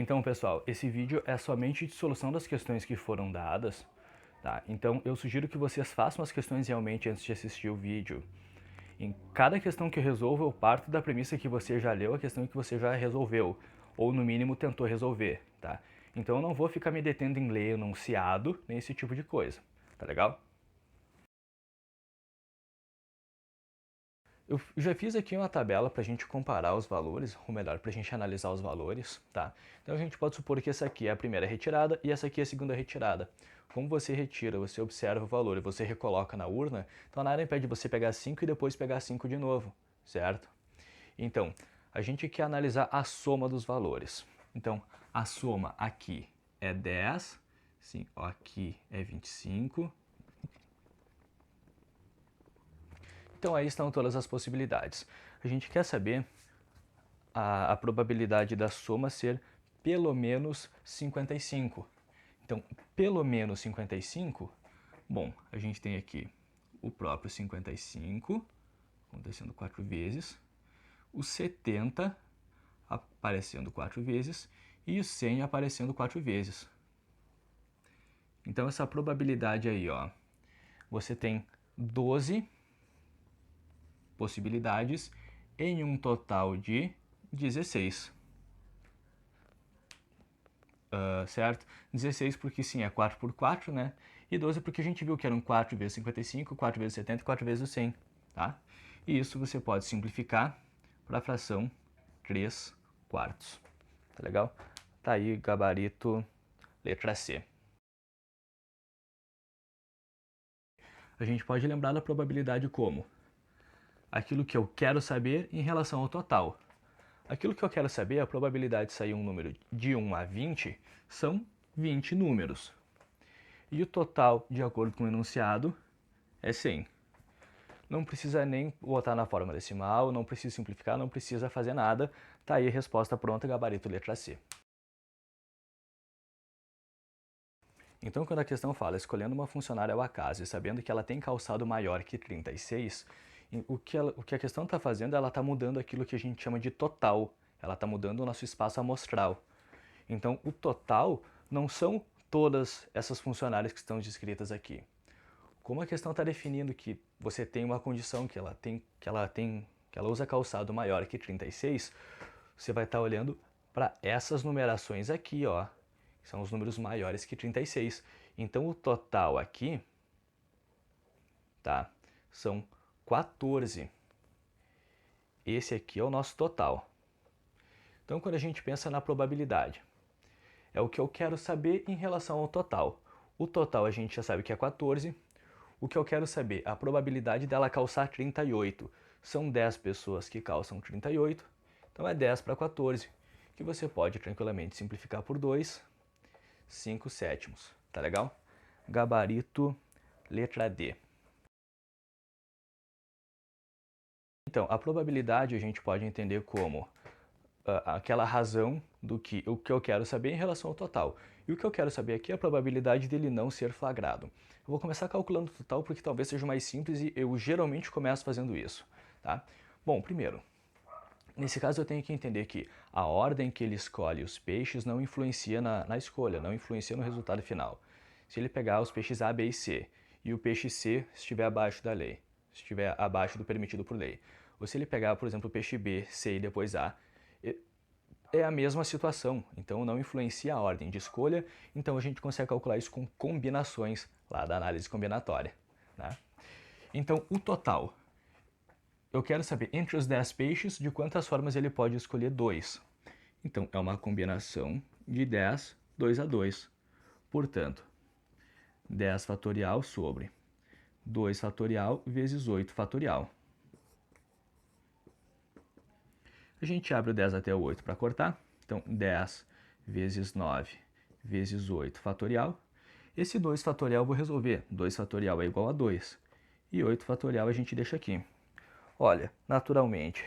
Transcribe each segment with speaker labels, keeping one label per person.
Speaker 1: Então, pessoal, esse vídeo é somente de solução das questões que foram dadas, tá? Então, eu sugiro que vocês façam as questões realmente antes de assistir o vídeo. Em cada questão que eu resolvo, eu parto da premissa que você já leu a questão que você já resolveu, ou no mínimo tentou resolver, tá? Então, eu não vou ficar me detendo em ler enunciado, nem esse tipo de coisa, tá legal? Eu já fiz aqui uma tabela para a gente comparar os valores, ou melhor, para a gente analisar os valores, tá? Então a gente pode supor que essa aqui é a primeira retirada e essa aqui é a segunda retirada. Como você retira, você observa o valor e você recoloca na urna, então nada impede você pegar 5 e depois pegar 5 de novo, certo? Então, a gente quer analisar a soma dos valores. Então, a soma aqui é 10, sim, aqui é 25. Então aí estão todas as possibilidades. A gente quer saber a probabilidade da soma ser pelo menos 55. Então, pelo menos 55, bom, a gente tem aqui o próprio 55, acontecendo 4 vezes, o 70 aparecendo 4 vezes e o 100 aparecendo 4 vezes. Então, essa probabilidade aí, ó, você tem 12 possibilidades em um total de 16. Certo? 16 porque sim, é 4 por 4, né? E 12 porque a gente viu que eram 4 vezes 55, 4 vezes 70 e 4 vezes o 100, tá? E isso você pode simplificar para a fração 3 quartos, tá legal? Tá aí gabarito letra C. A gente pode lembrar da probabilidade como aquilo que eu quero saber em relação ao total. Aquilo que eu quero saber, a probabilidade de sair um número de 1 a 20 são 20 números. E o total, de acordo com o enunciado, é 100. Não precisa nem botar na forma decimal, não precisa simplificar, não precisa fazer nada. Tá aí a resposta pronta, gabarito letra C. Então, quando a questão fala escolhendo uma funcionária ao acaso e sabendo que ela tem calçado maior que 36, o que a questão está fazendo, ela está mudando aquilo que a gente chama de total. Ela está mudando o nosso espaço amostral. Então, o total não são todas essas funcionárias que estão descritas aqui. Como a questão está definindo que você tem uma condição que ela usa calçado maior que 36, você vai estar olhando para essas numerações aqui, ó, que são os números maiores que 36. Então o total aqui, tá, são 14. Esse aqui é o nosso total. Então quando a gente pensa na probabilidade, é o que eu quero saber em relação ao total. O total a gente já sabe que é 14. O que eu quero saber, a probabilidade dela calçar 38. São 10 pessoas que calçam 38, então é 10 para 14, que você pode tranquilamente simplificar por 2, 5 sétimos, tá legal? Gabarito, letra D. Então, a probabilidade a gente pode entender como aquela razão do que o que eu quero saber em relação ao total. E o que eu quero saber aqui é a probabilidade dele não ser flagrado. Eu vou começar calculando o total porque talvez seja mais simples e eu geralmente começo fazendo isso, tá? Bom, primeiro, nesse caso eu tenho que entender que a ordem que ele escolhe os peixes não influencia na escolha, não influencia no resultado final. Se ele pegar os peixes A, B e C e o peixe C estiver abaixo da lei, estiver abaixo do permitido por lei, ou se ele pegar, por exemplo, o peixe B, C e depois A, é a mesma situação, então não influencia a ordem de escolha, então a gente consegue calcular isso com combinações lá da análise combinatória, né? Então, o total, eu quero saber entre os 10 peixes de quantas formas ele pode escolher 2. Então, é uma combinação de 10, 2 a 2. Portanto, 10 fatorial sobre 2 fatorial vezes 8 fatorial. A gente abre o 10 até o 8 para cortar. Então, 10 vezes 9 vezes 8 fatorial. Esse 2 fatorial eu vou resolver. 2 fatorial é igual a 2. E 8 fatorial a gente deixa aqui. Olha, naturalmente,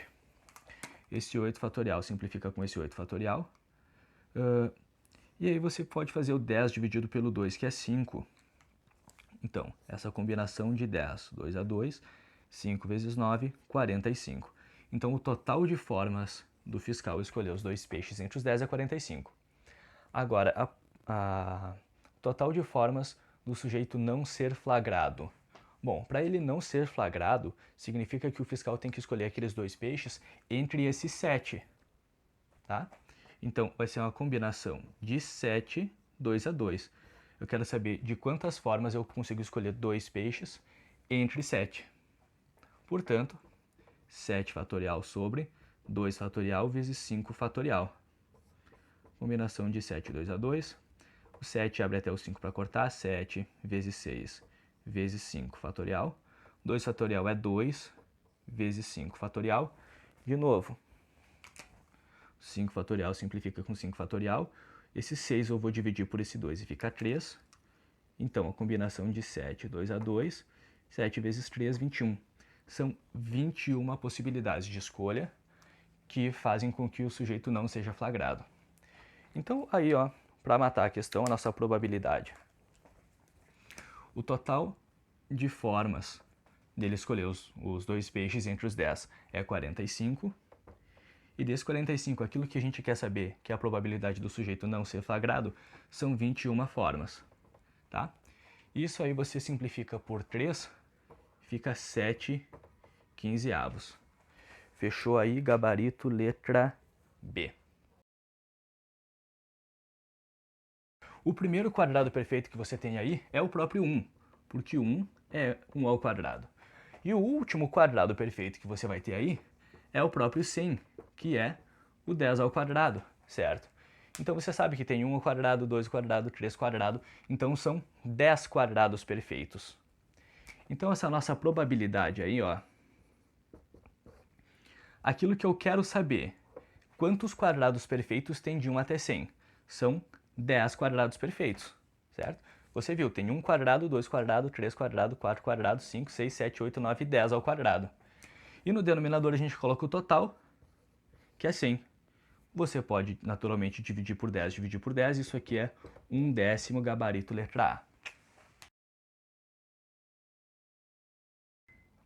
Speaker 1: esse 8 fatorial simplifica com esse 8 fatorial. E aí você pode fazer o 10 dividido pelo 2, que é 5. Então, essa combinação de 10, 2 a 2, 5 vezes 9, 45. Então, o total de formas do fiscal escolher os dois peixes entre os 10 é 45. Agora, total de formas do sujeito não ser flagrado. Bom, para ele não ser flagrado, significa que o fiscal tem que escolher aqueles 2 peixes entre esses 7, tá? Então, vai ser uma combinação de 7, 2 a 2. Eu quero saber de quantas formas eu consigo escolher 2 peixes entre 7. Portanto, 7 fatorial sobre 2 fatorial vezes 5 fatorial. Combinação de 7, 2 a 2. O 7 abre até o 5 para cortar. 7 vezes 6 vezes 5 fatorial. 2 fatorial é 2 vezes 5 fatorial. De novo, 5 fatorial simplifica com 5 fatorial. Esse 6 eu vou dividir por esse 2 e fica 3. Então, a combinação de 7, 2 a 2, 7 vezes 3, 21. São 21 possibilidades de escolha que fazem com que o sujeito não seja flagrado. Então, aí, ó, para matar a questão, a nossa probabilidade. O total de formas dele escolher os 2 peixes entre os 10 é 45. E desse 45, aquilo que a gente quer saber, que é a probabilidade do sujeito não ser flagrado, são 21 formas. Tá? Isso aí você simplifica por 3, fica 7/15. Fechou aí, gabarito, letra B. O primeiro quadrado perfeito que você tem aí é o próprio 1, porque 1 é 1 ao quadrado. E o último quadrado perfeito que você vai ter aí é o próprio 100, que é o 10 ao quadrado, certo? Então você sabe que tem 1 ao quadrado, 2 ao quadrado, 3 ao quadrado, então são 10 quadrados perfeitos. Então essa nossa probabilidade aí, ó, aquilo que eu quero saber, quantos quadrados perfeitos tem de 1 até 100? São 10 quadrados perfeitos, certo? Você viu, tem 1 quadrado, 2 quadrado, 3 quadrado, 4 quadrado, 5, 6, 7, 8, 9, 10 ao quadrado. E no denominador a gente coloca o total, que é 100. Você pode naturalmente dividir por 10, isso aqui é 1/10 gabarito letra A.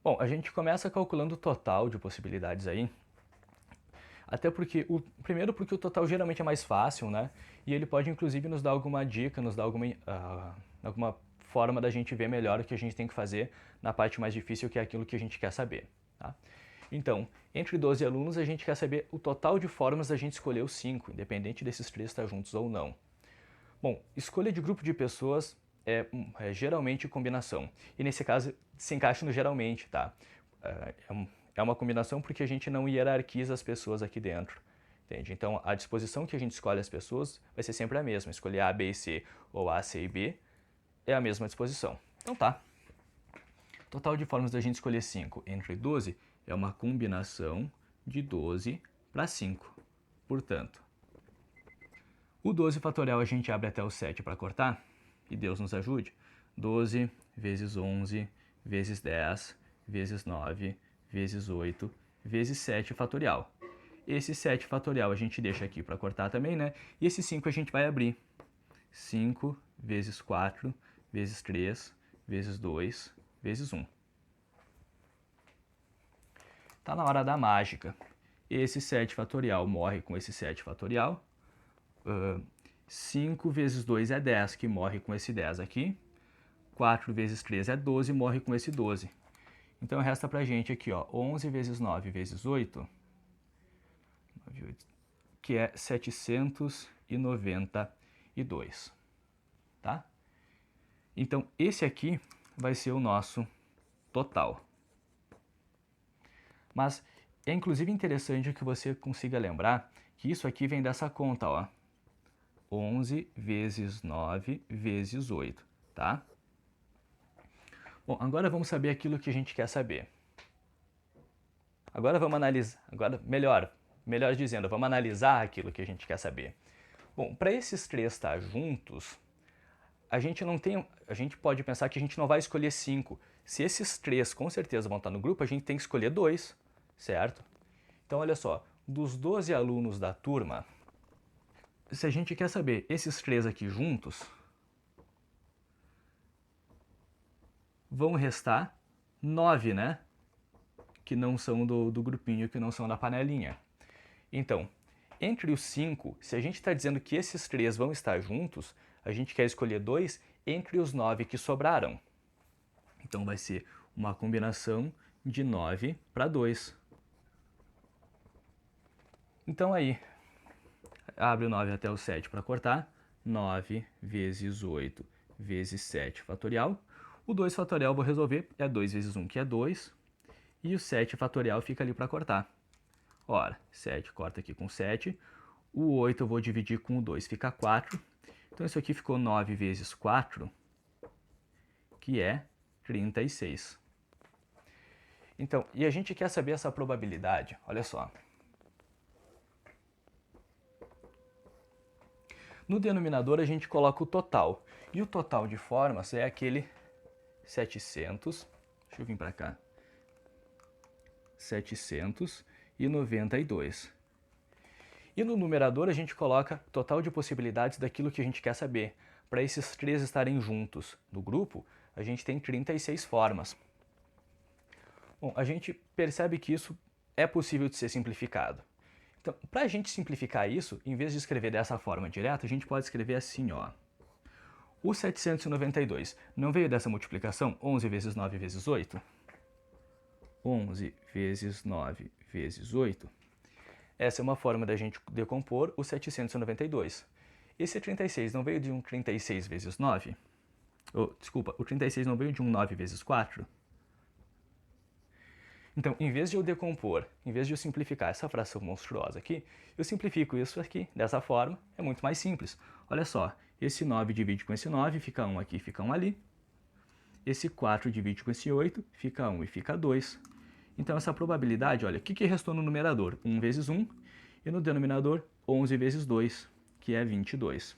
Speaker 1: Bom, a gente começa calculando o total de possibilidades aí, até porque, primeiro porque o total geralmente é mais fácil, né? E ele pode inclusive nos dar alguma dica, nos dar alguma forma da gente ver melhor o que a gente tem que fazer na parte mais difícil, que é aquilo que a gente quer saber, tá? Então, entre 12 alunos, a gente quer saber o total de formas da gente escolher os 5, independente desses 3 estar juntos ou não. Bom, escolha de grupo de pessoas é geralmente combinação. E nesse caso, se encaixa no geralmente, tá? É uma combinação porque a gente não hierarquiza as pessoas aqui dentro, entende? Então, a disposição que a gente escolhe as pessoas vai ser sempre a mesma. Escolher A, B e C ou A, C e B é a mesma disposição. Então tá. Total de formas da gente escolher 5 entre 12 é uma combinação de 12 para 5. Portanto, o 12 fatorial a gente abre até o 7 para cortar, e Deus nos ajude. 12 vezes 11 vezes 10 vezes 9 vezes 8 vezes 7 fatorial. Esse 7 fatorial a gente deixa aqui para cortar também, né? E esse 5 a gente vai abrir. 5 vezes 4 vezes 3 vezes 2 vezes 1. Tá na hora da mágica. Esse 7 fatorial morre com esse 7 fatorial. 5 vezes 2 é 10, que morre com esse 10 aqui. 4 vezes 3 é 12, morre com esse 12. Então resta pra gente aqui, ó, 11 vezes 9 vezes 8, que é 792, tá? Então esse aqui vai ser o nosso total. Mas é inclusive interessante que você consiga lembrar que isso aqui vem dessa conta, ó. 11 vezes 9 vezes 8, tá? Bom, agora vamos saber aquilo que a gente quer saber. Agora vamos analisar, melhor dizendo, vamos analisar aquilo que a gente quer saber. Bom, para esses 3 estar juntos, a gente pode pensar que a gente não vai escolher 5. Se esses 3 com certeza vão estar no grupo, a gente tem que escolher 2, certo? Então, olha só, dos 12 alunos da turma, se a gente quer saber esses 3 aqui juntos, vão restar 9, né? Que não são do grupinho, que não são da panelinha. Então, Entre os 5, se a gente está dizendo que esses 3 vão estar juntos, a gente quer escolher 2 entre os 9 que sobraram. Então vai ser uma combinação de 9 para 2. Então aí, abre o 9 até o 7 para cortar. 9 vezes 8 vezes 7 fatorial. O 2 fatorial eu vou resolver, é 2 vezes 1, que é 2. E o 7 fatorial fica ali para cortar. Ora, 7 corta aqui com 7. O 8 eu vou dividir com o 2, fica 4. Então isso aqui ficou 9 vezes 4, que é 36. Então, e a gente quer saber essa probabilidade, olha só. No denominador a gente coloca o total, e o total de formas é aquele 700, deixa eu vir para cá, 792. E no numerador a gente coloca o total de possibilidades daquilo que a gente quer saber. Para esses 3 estarem juntos no grupo, a gente tem 36 formas. Bom, a gente percebe que isso é possível de ser simplificado. Então, para a gente simplificar isso, em vez de escrever dessa forma direta, a gente pode escrever assim, ó. O 792 não veio dessa multiplicação? 11 vezes 9 vezes 8? 11 vezes 9 vezes 8. Essa é uma forma da gente decompor o 792. Esse 36 não veio de um 36 vezes 9? Desculpa, o 36 não veio de um 9 vezes 4? Então, em vez de eu decompor, em vez de eu simplificar essa fração monstruosa aqui, eu simplifico isso aqui dessa forma, é muito mais simples. Olha só, esse 9 divide com esse 9, fica 1 aqui, fica 1 ali. Esse 4 divide com esse 8, fica 1 e fica 2. Então, essa probabilidade, olha, o que restou no numerador? 1 vezes 1, e no denominador, 11 vezes 2, que é 22.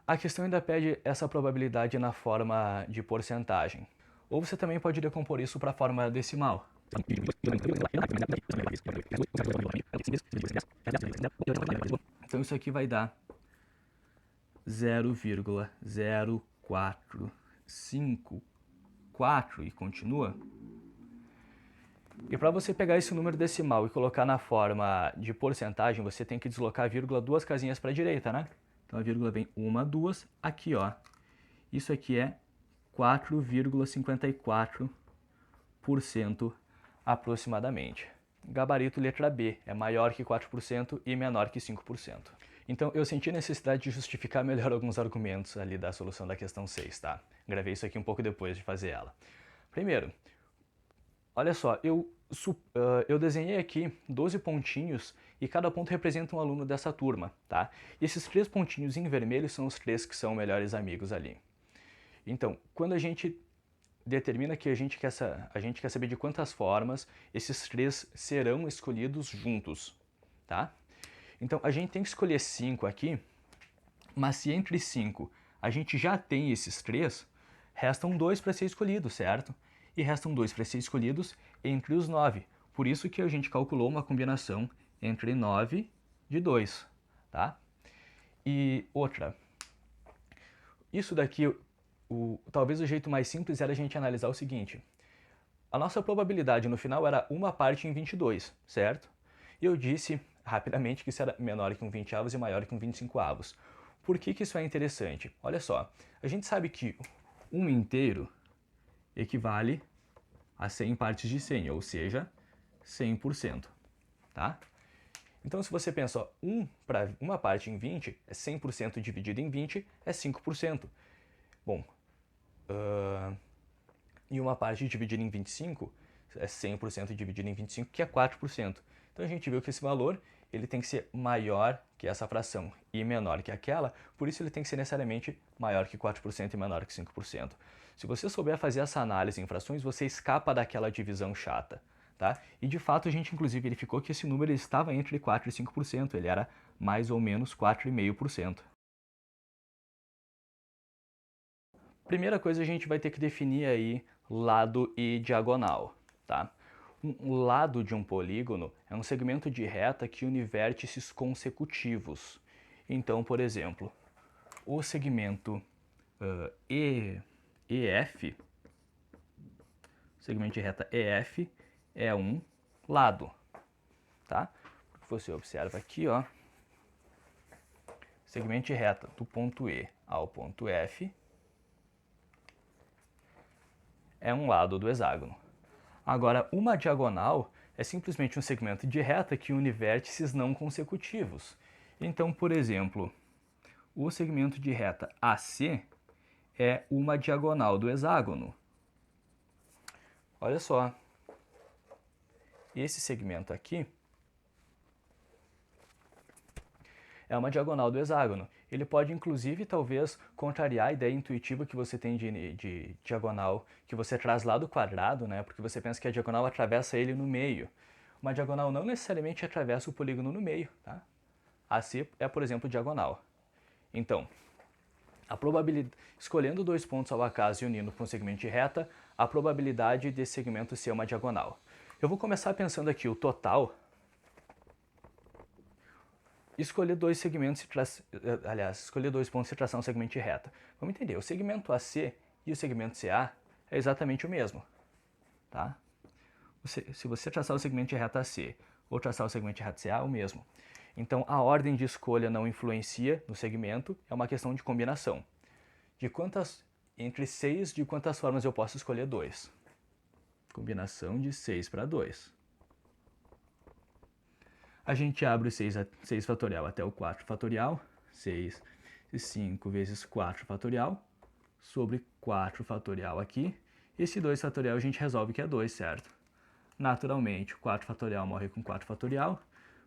Speaker 1: A questão ainda pede essa probabilidade na forma de porcentagem. Ou você também pode decompor isso para a forma decimal. Então isso aqui vai dar 0,0454 e continua. E para você pegar esse número decimal e colocar na forma de porcentagem, você tem que deslocar a vírgula 2 casinhas para a direita, né? Então a vírgula vem 1, 2, aqui ó. Isso aqui é 4,54% aproximadamente. Gabarito letra B, é maior que 4% e menor que 5%. Então eu senti a necessidade de justificar melhor alguns argumentos ali da solução da questão 6, tá? Gravei isso aqui um pouco depois de fazer ela. Primeiro, olha só, eu desenhei aqui 12 pontinhos e cada ponto representa um aluno dessa turma, tá? E esses 3 pontinhos em vermelho são os 3 que são melhores amigos ali. Então, quando a gente determina que a gente quer saber de quantas formas esses 3 serão escolhidos juntos, tá? Então, a gente tem que escolher 5 aqui, mas se entre 5 a gente já tem esses 3, restam 2 para ser escolhidos, certo? E restam 2 para ser escolhidos entre os 9. Por isso que a gente calculou uma combinação entre 9 de 2, tá? E outra, isso daqui, talvez o jeito mais simples era a gente analisar o seguinte. A nossa probabilidade no final era 1 parte em 22, certo? E eu disse rapidamente que isso era menor que um 20avos e maior que um 25avos. Por que isso é interessante? Olha só, a gente sabe que 1 inteiro equivale a 100 partes de 100, ou seja, 100%, tá? Então, se você pensa, 1 para 1 parte em 20 é 100% dividido em 20 é 5%. Bom, e 1 parte dividida em 25 é 100% dividido em 25, que é 4%. Então, a gente viu que esse valor ele tem que ser maior que essa fração e menor que aquela, por isso ele tem que ser necessariamente maior que 4% e menor que 5%. Se você souber fazer essa análise em frações, você escapa daquela divisão chata, tá? E de fato a gente inclusive verificou que esse número estava entre 4% e 5%, ele era mais ou menos 4,5%. Primeira coisa, a gente vai ter que definir aí lado e diagonal, tá? Um lado de um polígono é um segmento de reta que une vértices consecutivos. Então, por exemplo, o segmento EF, o segmento de reta EF é um lado, tá? você observa aqui, ó, segmento de reta do ponto E ao ponto F é um lado do hexágono. Agora, uma diagonal é simplesmente um segmento de reta que une vértices não consecutivos. Então, por exemplo, o segmento de reta AC é uma diagonal do hexágono. Olha só, esse segmento aqui é uma diagonal do hexágono. Ele pode, inclusive, talvez, contrariar a ideia intuitiva que você tem de diagonal, que você traz lá do quadrado, né? Porque você pensa que a diagonal atravessa ele no meio. Uma diagonal não necessariamente atravessa o polígono no meio, tá? AC é, por exemplo, diagonal. Então, a probabilidade, escolhendo dois pontos ao acaso e unindo para um segmento de reta, a probabilidade desse segmento ser uma diagonal. Eu vou começar pensando aqui o total. Escolher dois segmentos, escolher dois pontos e traçar um segmento de reta. Vamos entender, o segmento AC e o segmento CA é exatamente o mesmo, tá? Se você traçar o segmento de reta AC ou traçar o segmento de reta CA, é o mesmo. Então, a ordem de escolha não influencia no segmento, é uma questão de combinação. Entre 6, de quantas formas eu posso escolher 2? Combinação de 6 para 2. A gente abre o 6 fatorial até o 4 fatorial, 6 e 5 vezes 4 fatorial, sobre 4 fatorial aqui. Esse 2 fatorial a gente resolve que é 2, certo? Naturalmente, 4 fatorial morre com 4 fatorial.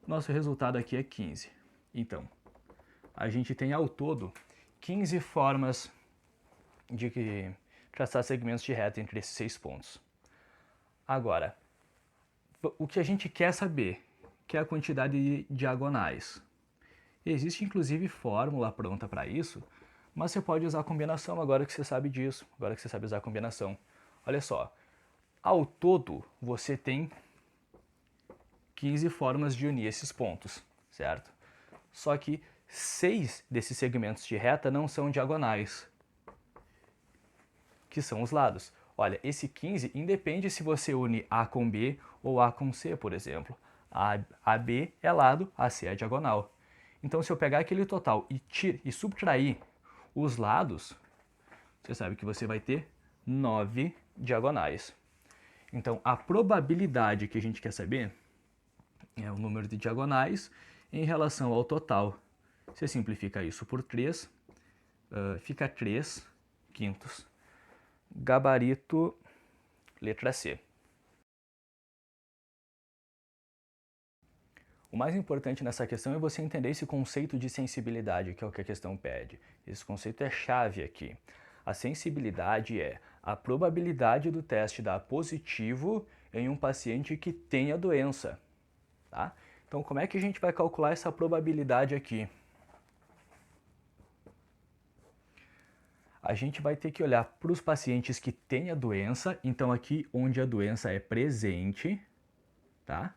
Speaker 1: Nosso resultado aqui é 15. Então, a gente tem ao todo 15 formas de traçar segmentos de reta entre esses 6 pontos. Agora, o que a gente quer saber, que é a quantidade de diagonais. Existe inclusive fórmula pronta para isso, mas você pode usar a combinação agora que você sabe disso, agora que você sabe usar a combinação. Olha só, ao todo você tem 15 formas de unir esses pontos, certo? Só que 6 desses segmentos de reta não são diagonais, que são os lados. Olha, esse 15 independe se você une A com B ou A com C, por exemplo. AB é lado, AC é diagonal. Então, se eu pegar aquele total e subtrair os lados, você sabe que você vai ter 9 diagonais. Então, a probabilidade que a gente quer saber é o número de diagonais em relação ao total. Você simplifica isso por 3, fica 3 quintos. Gabarito, letra C. O mais importante nessa questão é você entender esse conceito de sensibilidade, que é o que a questão pede. Esse conceito é chave aqui. A sensibilidade é a probabilidade do teste dar positivo em um paciente que tenha doença. Tá? Então, como é que a gente vai calcular essa probabilidade aqui? A gente vai ter que olhar para os pacientes que têm a doença, então aqui onde a doença é presente, tá?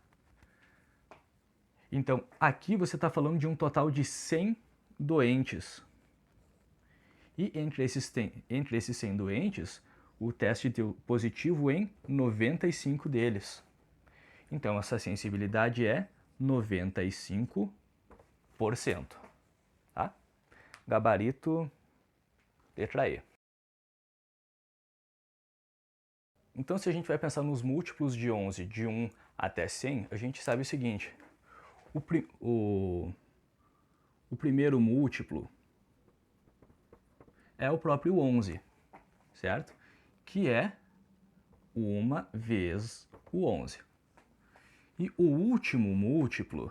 Speaker 1: Então, aqui você está falando de um total de 100 doentes. E entre esses 100 doentes, o teste deu positivo em 95 deles. Então, essa sensibilidade é 95%. Tá? Gabarito, letra E. Então, se a gente vai pensar nos múltiplos de 11, de 1 até 100, a gente sabe o seguinte. O primeiro múltiplo é o próprio 11, certo? Que é 1 vezes o 11. E o último múltiplo,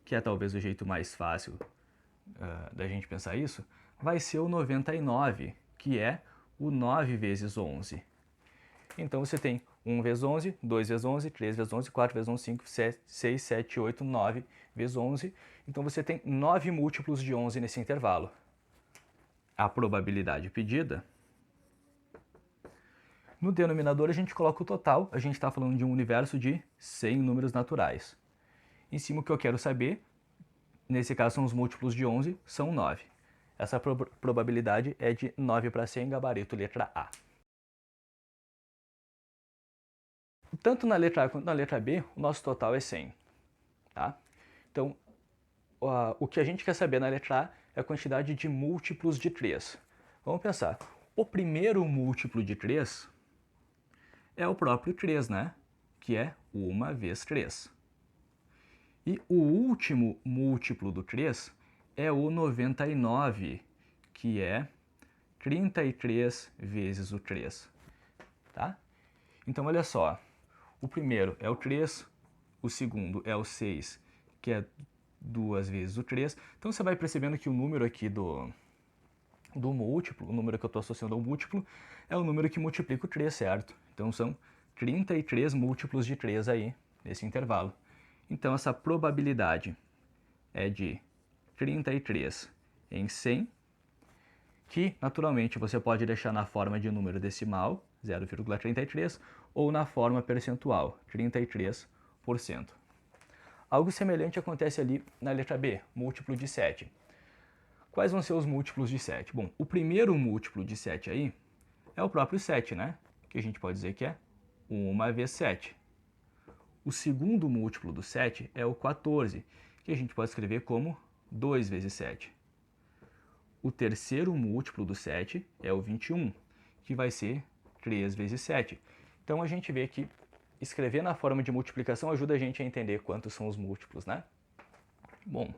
Speaker 1: que é talvez o jeito mais fácil da gente pensar isso, vai ser o 99, que é o 9 vezes 11. Então você tem 1 vezes 11, 2 vezes 11, 3 vezes 11, 4 vezes 11, 5, 6, 7, 8, 9 vezes 11. Então você tem 9 múltiplos de 11 nesse intervalo. A probabilidade pedida. No denominador a gente coloca o total, a gente está falando de um universo de 100 números naturais. Em cima o que eu quero saber, nesse caso são os múltiplos de 11, são 9. Essa probabilidade é de 9 para 100, gabarito letra A. Tanto na letra A quanto na letra B, o nosso total é 100. tá? Então, o que a gente quer saber na letra A é a quantidade de múltiplos de 3. Vamos pensar. O primeiro múltiplo de 3 é o próprio 3, né? Que é 1 vezes 3. E o último múltiplo do 3 é o 99, que é 33 vezes o 3. Tá? Então, olha só. O primeiro é o 3, o segundo é o 6, que é 2 vezes o 3. Então, você vai percebendo que o número aqui do múltiplo, o número que eu estou associando ao múltiplo, é o número que multiplica o 3, certo? Então, são 33 múltiplos de 3 aí, nesse intervalo. Então, essa probabilidade é de 33 em 100, que, naturalmente, você pode deixar na forma de número decimal, 0,33, ou na forma percentual, 33%. Algo semelhante acontece ali na letra B, múltiplo de 7. Quais vão ser os múltiplos de 7? Bom, o primeiro múltiplo de 7 aí é o próprio 7, né? Que a gente pode dizer que é 1 vezes 7. O segundo múltiplo do 7 é o 14, que a gente pode escrever como 2 vezes 7. O terceiro múltiplo do 7 é o 21, que vai ser 3 vezes 7. Então, a gente vê que escrever na forma de multiplicação ajuda a gente a entender quantos são os múltiplos, né? Bom,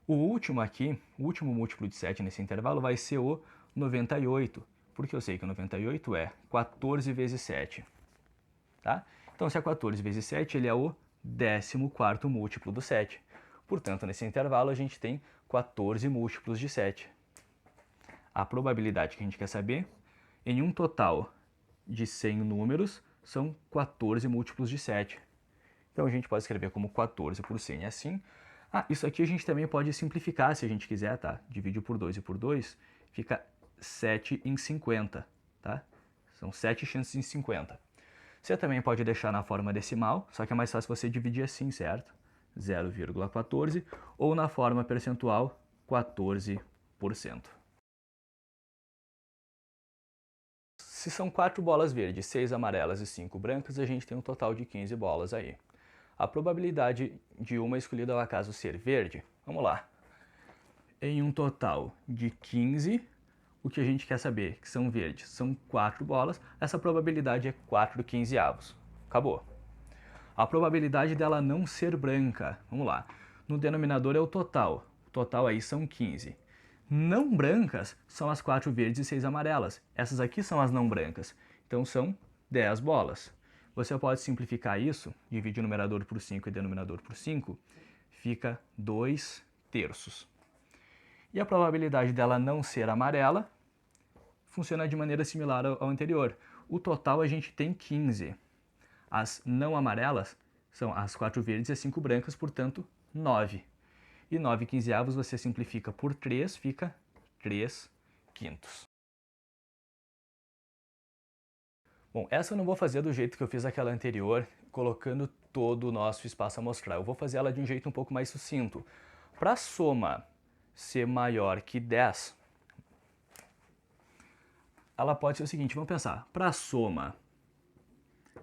Speaker 1: o último aqui, o último múltiplo de 7 nesse intervalo vai ser o 98, porque eu sei que o 98 é 14 vezes 7, tá? Então, se é 14 vezes 7, ele é o 14º múltiplo do 7. Portanto, nesse intervalo, a gente tem 14 múltiplos de 7. A probabilidade que a gente quer saber, em um total de 100 números, são 14 múltiplos de 7. Então, a gente pode escrever como 14 por 100 assim. Isso aqui a gente também pode simplificar se a gente quiser, tá? Divide por 2 e por 2, fica 7 em 50, tá? São 7 chances em 50. Você também pode deixar na forma decimal, só que é mais fácil você dividir assim, certo? 0,14, ou na forma percentual, 14%. Se são 4 bolas verdes, 6 amarelas e 5 brancas, a gente tem um total de 15 bolas aí. A probabilidade de uma escolhida ao acaso ser verde, vamos lá. Em um total de 15, o que a gente quer saber que são verdes são 4 bolas, essa probabilidade é 4/15. Acabou. A probabilidade dela não ser branca, vamos lá. No denominador é o total aí são 15. Não brancas são as 4 verdes e 6 amarelas. Essas aqui são as não brancas, então são 10 bolas. Você pode simplificar isso, divide o numerador por 5 e o denominador por 5, fica 2/3. E a probabilidade dela não ser amarela funciona de maneira similar ao anterior. O total a gente tem 15. As não amarelas são as 4 verdes e as 5 brancas, portanto, 9. E 9/15 você simplifica por 3, fica 3/5. Bom, essa eu não vou fazer do jeito que eu fiz aquela anterior, colocando todo o nosso espaço amostral. Eu vou fazer ela de um jeito um pouco mais sucinto. Para a soma ser maior que 10, ela pode ser o seguinte, vamos pensar. Para a soma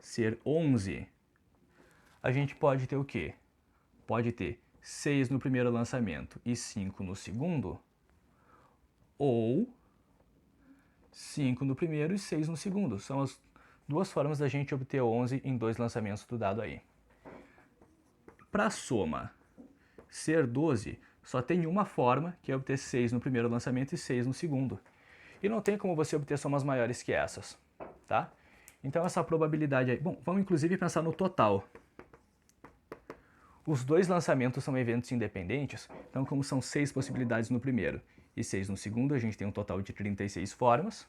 Speaker 1: ser 11, a gente pode ter o quê? Pode ter 6 no primeiro lançamento e 5 no segundo, ou 5 no primeiro e 6 no segundo. São as duas formas da gente obter 11 em 2 lançamentos do dado aí. Para a soma ser 12, só tem uma forma, que é obter 6 no primeiro lançamento e 6 no segundo. E não tem como você obter somas maiores que essas, tá? Então essa probabilidade aí... Bom, vamos inclusive pensar no total. Os 2 lançamentos são eventos independentes, então como são 6 possibilidades no primeiro e 6 no segundo, a gente tem um total de 36 formas.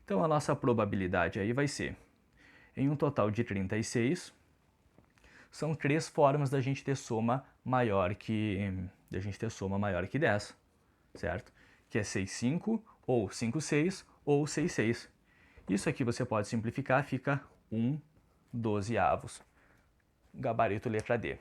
Speaker 1: Então a nossa probabilidade aí vai ser, em um total de 36, são 3 formas da gente ter soma maior que 10, certo? Que é 6/5, ou 5/6, ou 6/6. Isso aqui você pode simplificar, fica 1/12. Gabarito letra D.